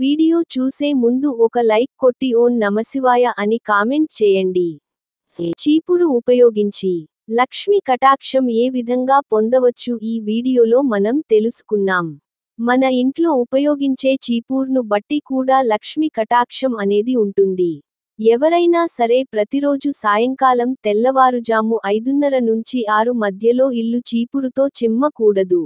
Video చూసే ముందు ఒక లైక్ కొట్టి ఓం నమశివాయ అని కామెంట్ చేయండి. చీపురు ఉపయోగించి లక్ష్మి కటాక్షం ఏ విధంగా పొందవచ్చు ఈ వీడియోలో మనం తెలుసుకున్నాం. మన ఇంట్లో ఉపయోగించే చీపుర్ను బట్టి కూడా లక్ష్మి కటాక్షం అనేది ఉంటుంది. ఎవరైనా సరే ప్రతిరోజు సాయంకాలం తెల్లవారుజాము 5:30 నుంచి 6 మధ్యలో ఇల్లు చీపురుతో చిమ్మకూడదు.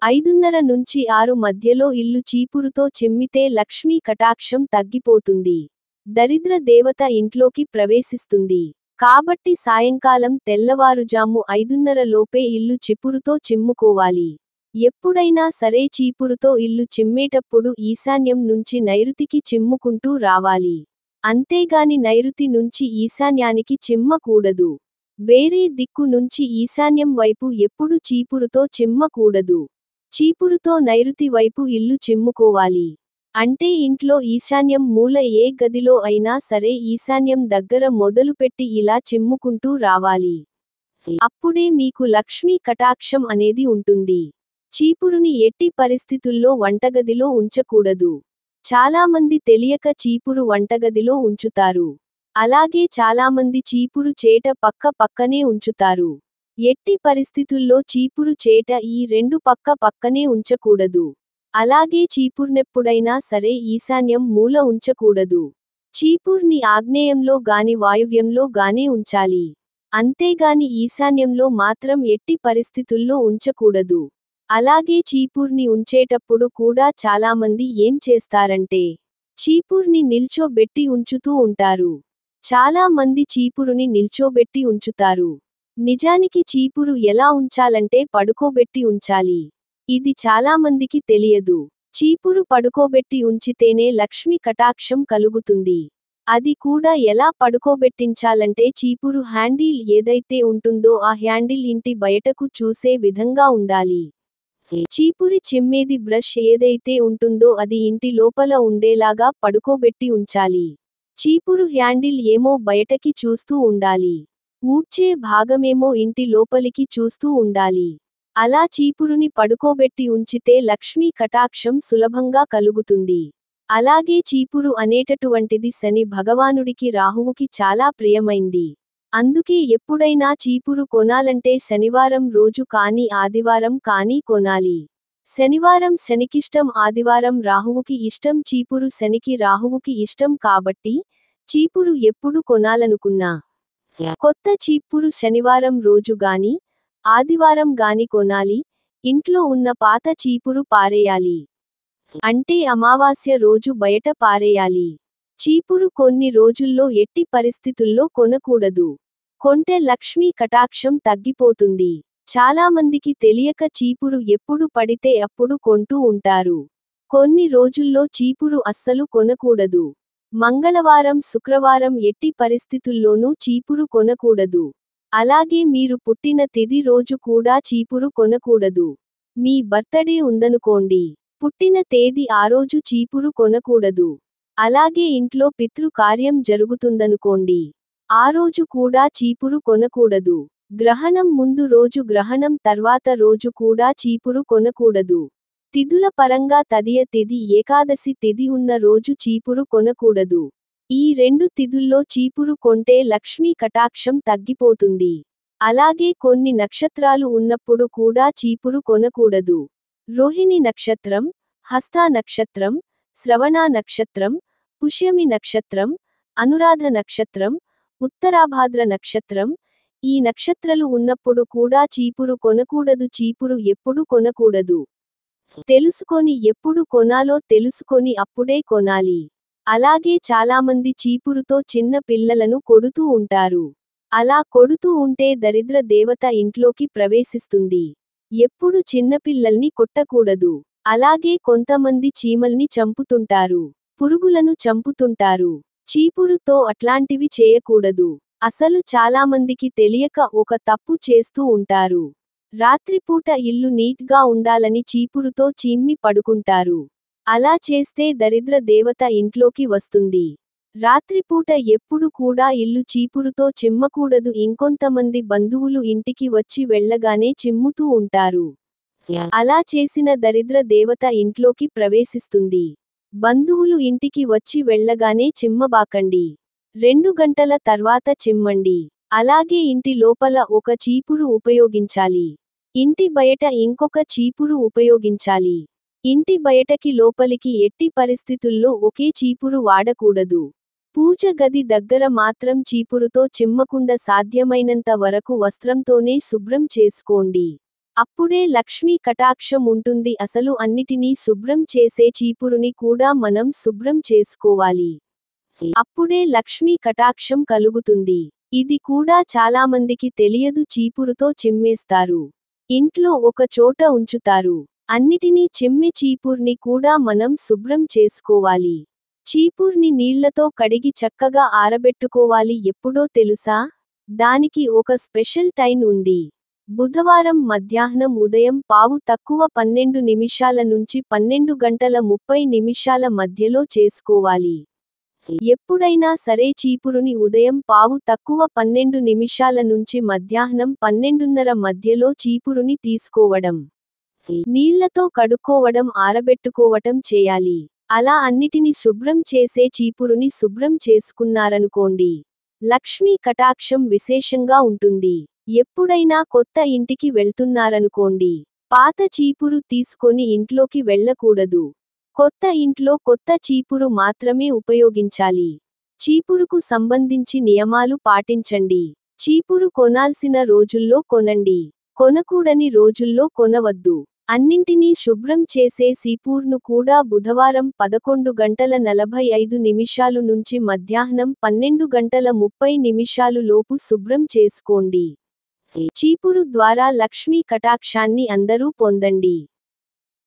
5:30 నుంచి 6 మధ్యలో ఇల్లు చీపురుతో చిమ్మితే లక్ష్మీ కటాక్షం తగ్గిపోతుంది. దరిద్ర దేవత ఇంట్లోకి ప్రవేశిస్తుంది. కాబట్టి సాయంకాలం తెల్లవారుజాము 5:30 లోపే ఇల్లు చీపురుతో చిమ్ముకోవాలి. ఎప్పుడైనా సరే చీపురుతో ఇల్లు చిమ్మేటప్పుడు ఈశాన్యం నుంచి నైరుతికి చిమ్ముకుంటూ రావాలి. అంతేగాని నైరుతి నుంచి ఈశాన్యానికి చిమ్మకూడదు. వేరే దిక్కు నుంచి ఈశాన్యం వైపు ఎప్పుడు చీపురుతో చిమ్మకూడదు. చీపురుతో నైరుతి వైపు ఇల్లు చిమ్ముకోవాలి. అంటే ఇంట్లో ఈశాన్యం మూల ఏ గదిలో అయినా సరే ఈశాన్యం దగ్గర మొదలుపెట్టి ఇలా చిమ్ముకుంటూ రావాలి. అప్పుడే మీకు లక్ష్మీ కటాక్షం అనేది ఉంటుంది. చీపురుని ఎట్టి పరిస్థితుల్లో వంటగదిలో ఉంచకూడదు. చాలామంది తెలియక చీపురు వంటగదిలో ఉంచుతారు. అలాగే చాలామంది చీపురు చేట పక్కనే ఉంచుతారు. ఎట్టి పరిస్థితుల్లో చీపురు చేట ఈ రెండు పక్కనే ఉంచకూడదు. అలాగే చీపుర్నెప్పుడైనా సరే ఈశాన్యం మూల ఉంచకూడదు. చీపుర్ని ఆగ్నేయంలో గాని వాయువ్యంలో గానే ఉంచాలి. అంతేగాని ఈశాన్యంలో మాత్రం ఎట్టి పరిస్థితుల్లో ఉంచకూడదు. అలాగే చీపుర్ని ఉంచేటప్పుడు కూడా చాలామంది ఏం చేస్తారంటే చీపుర్ని నిల్చోబెట్టి ఉంచుతూ ఉంటారు. చాలా మంది చీపురుని నిల్చోబెట్టి ఉంచుతారు. నిజానికి చీపురు ఎలా ఉంచాలంటే పడుకోబెట్టి ఉంచాలి. ఇది చాలామందికి తెలియదు. చీపురు పడుకోబెట్టి ఉంచితేనే లక్ష్మి కటాక్షం కలుగుతుంది. అది కూడా ఎలా పడుకోబెట్టించాలంటే చీపురు హ్యాండిల్ ఏదైతే ఉంటుందో ఆ హ్యాండిల్ ఇంటి బయటకు చూసే విధంగా ఉండాలి. చీపురి చిమ్మేది బ్రష్ ఏదైతే ఉంటుందో అది ఇంటి లోపల ఉండేలాగా పడుకోబెట్టి ఉంచాలి. చీపురు హ్యాండిల్ ఏమో బయటకి చూస్తూ ఉండాలి. ఊడ్చే భాగమేమో ఇంటి లోపలికి చూస్తూ ఉండాలి. అలా చీపురుని పడుకోబెట్టి ఉంచితే లక్ష్మీ కటాక్షం సులభంగా కలుగుతుంది. అలాగే చీపురు అనేటటువంటిది శని భగవానుడికి రాహువుకి చాలా ప్రియమైంది. అందుకే ఎప్పుడైనా చీపురు కొనాలంటే శనివారం రోజు కానీ ఆదివారం కానీ కొనాలి. శనివారం శనికిష్టం, ఆదివారం రాహువుకి ఇష్టం. చీపురు శనికి రాహువుకి ఇష్టం కాబట్టి చీపురు ఎప్పుడు కొనాలనుకున్నా కొత్త చీపురు శనివారం రోజు గాని ఆదివారం గాని కొనాలి. ఇంట్లో ఉన్న పాత చీపురు పారేయాలి. అంటే అమావాస్య రోజు బయట పారేయాలి. చీపురు కొన్ని రోజుల్లో ఎట్టి పరిస్థితుల్లో కొనకూడదు. కొంటే లక్ష్మీ కటాక్షం తగ్గిపోతుంది. చాలామందికి తెలియక చీపురు ఎప్పుడు పడితే అప్పుడు కొంటూ ఉంటారు. కొన్ని రోజుల్లో చీపురు అస్సలు కొనకూడదు. మంగళవారం శుక్రవారం ఎట్టి పరిస్థితుల్లోనూ చీపురు కొనకూడదు. అలాగే మీరు పుట్టిన తిథి రోజు కూడా చీపురు కొనకూడదు. మీ బర్త్డే ఉందనుకోండి, పుట్టిన తేదీ ఆ రోజు చీపురు కొనకూడదు. అలాగే ఇంట్లో పితృ కార్యం జరుగుతుందనుకోండి, ఆ రోజు కూడా చీపురు కొనకూడదు. గ్రహణం ముందు రోజు, గ్రహణం తర్వాత రోజు కూడా చీపురు కొనకూడదు. తిథుల పరంగా తదియ తిథి, ఏకాదశి తిథి ఉన్న రోజు చీపురు కొనకూడదు. ఈ రెండు తిథుల్లో చీపురు కొంటే లక్ష్మీ కటాక్షం తగ్గిపోతుంది. అలాగే కొన్ని నక్షత్రాలు ఉన్నప్పుడు కూడా చీపురు కొనకూడదు. రోహిణి నక్షత్రం, హస్త నక్షత్రం, శ్రవణ నక్షత్రం, పుష్యమి నక్షత్రం, అనురాధ నక్షత్రం, ఉత్తరాభాద్ర నక్షత్రం, ఈ నక్షత్రాలు ఉన్నప్పుడు కూడా చీపురు కొనకూడదు. చీపురు ఎప్పుడు కొనకూడదు. తెలుసుకొని ఎప్పుడు కొనాలో తెలుసుకొని అప్పుడే కొనాలి. అలాగే చాలామంది చీపురుతో చిన్న పిల్లలను కొడుతూ ఉంటారు. అలా కొడుతూ ఉంటే దరిద్ర దేవత ఇంట్లోకి ప్రవేశిస్తుంది. ఎప్పుడు చిన్నపిల్లల్ని కొట్టకూడదు. అలాగే కొంతమంది చీమల్ని చంపుతుంటారు, పురుగులను చంపుతుంటారు. చీపురుతో అట్లాంటివి చేయకూడదు. అసలు చాలామందికి తెలియక ఒక తప్పు చేస్తూ ఉంటారు. రాత్రిపూట ఇల్లు నీట్గా ఉండాలని చీపురుతో చిమ్మి పడుకుంటారు. అలా చేస్తే దరిద్ర దేవత ఇంట్లోకి వస్తుంది. రాత్రిపూట ఎప్పుడు కూడా ఇల్లు చీపురుతో చిమ్మకూడదు. ఇంకొంతమంది బంధువులు ఇంటికి వచ్చి వెళ్ళగానే చిమ్ముతూ ఉంటారు. అలా చేసిన దరిద్ర దేవత ఇంట్లోకి ప్రవేశిస్తుంది. బంధువులు ఇంటికి వచ్చి వెళ్ళగానే చిమ్మబాకండి. 2 గంటల తర్వాత చిమ్మండి. అలాగే ఇంటి లోపల ఒక చీపురు ఉపయోగించాలి. ఇంటి బయట ఇంకొక చీపురు ఉపయోగించాలి. ఇంటి బయటకి లోపలికి ఎట్టి పరిస్థితుల్లో ఒకే చీపురు వాడకూడదు. పూజ గది దగ్గర మాత్రం చీపురుతో చిమ్మకుండా సాధ్యమైనంత వరకు వస్త్రంతోనే శుభ్రం చేసుకోండి. అప్పుడే లక్ష్మీ కటాక్షం ఉంటుంది. అసలు అన్నిటినీ శుభ్రం చేసే చీపురుని కూడా మనం శుభ్రం చేసుకోవాలి. అప్పుడే లక్ష్మీ కటాక్షం కలుగుతుంది. ఇది కూడా చాలామందికి తెలియదు. చీపురుతో చిమ్మేస్తారు. ఇంట్లో ఒక చోట ఉంచుతారు. అన్నిటినీ చిమ్మె చీపుర్ని కూడా మనం శుభ్రం చేసుకోవాలి. చీపుర్ని నీళ్లతో కడిగి చక్కగా ఆరబెట్టుకోవాలి. ఎప్పుడో తెలుసా? దానికి ఒక స్పెషల్ టైం ఉంది. బుధవారం మధ్యాహ్నం ఉదయం 12 నిమిషాల నుంచి 12 గంటల 30 నిమిషాల మధ్యలో చేసుకోవాలి. ఎప్పుడైనా సరే చీపురుని ఉదయం 12 నిమిషాల నుంచి మధ్యాహ్నం 12:30 మధ్యలో చీపురుని తీసుకోవడం, నీళ్లతో కడుక్కోవడం, ఆరబెట్టుకోవటం చేయాలి. అలా అన్నిటిని శుభ్రం చేసే చీపురుని శుభ్రం చేసుకున్నారనుకోండి, లక్ష్మీ కటాక్షం విశేషంగా ఉంటుంది. ఎప్పుడైనా కొత్త ఇంటికి వెళ్తున్నారనుకోండి, పాత చీపురు తీసుకొని ఇంట్లోకి వెళ్ళకూడదు. కొత్త ఇంట్లో కొత్త చీపురు మాత్రమే ఉపయోగించాలి. చీపురుకు సంబంధించి నియమాలు పాటించండి. చీపురు కొనాల్సిన రోజుల్లో కొనండి. కొనకూడని రోజుల్లో కొనవద్దు. అన్నింటినీ శుభ్రం చేసే చీపుర్ను కూడా బుధవారం 11:45 నుంచి మధ్యాహ్నం 12:30 లోపు శుభ్రం చేసుకోండి. చీపురు ద్వారా లక్ష్మీ కటాక్షాన్ని అందరూ పొందండి.